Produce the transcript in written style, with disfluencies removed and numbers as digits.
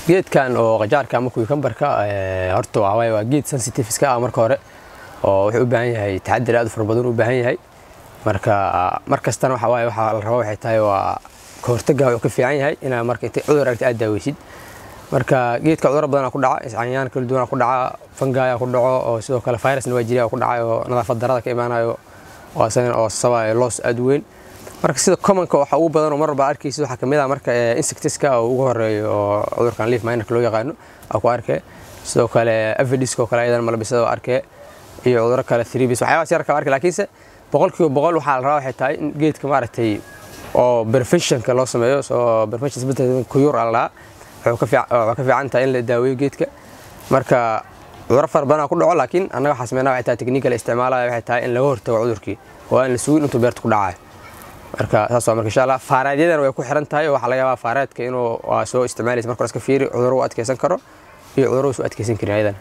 geedkan oo qajaarka ama cucumberka horta waa geed sensitive iska ah marka hore oo wuxuu u baahan yahay taxaddar aad u fara badan u baahan yahay markastana waxa la rabo waxay tahay waa ka hortagga wuxuu ka fiican yahay inaa marka inta cudur aragti aad daaweysid marka geedka cudurro badan ku dhaca iscaanyaan kala duwan ku dhaca fungi ku dhaco oo sidoo kale virusna waa jiraa ku dhacayo nadaafad darrada ka imaanayo oo sababay loss aad weyn marka sida commonka waxa ugu badan oo mar walba arkaysid waxa kamid ah marka insectska oo ugu horeeyo oo cudurkan leaf minerka loo yaqaano ku arkay sidoo kale aphids oo kale aydan malabisada oo arkay iyo cudurro kale thrips waxyaabo yar ka arkay laakiinse boqolkiiba boqol waxa la rabaa waxay tahay in geedka maaragtay oo preventionka loo sameeyo soo prevention isbedel kuyur alla wuxuu ka fiican tahay in la daaweeyo geedka marka cudurro fara badan ku dhaco laakiin annaga waxa sameeynaa waxay tahay technical isticmaalayo waxay tahay in laga hortago cudurkii oo aan la sugin intuu beerta ku dhacayo marka taas waa marka insha Allah faaraadyadan way ku xiran tahay waxa laga yaabaa faaraadka inuu soo isticmaalaysa marka iska fiiri cudurro u adkeysan karo iyo cudurro u adkeysan karin ayadan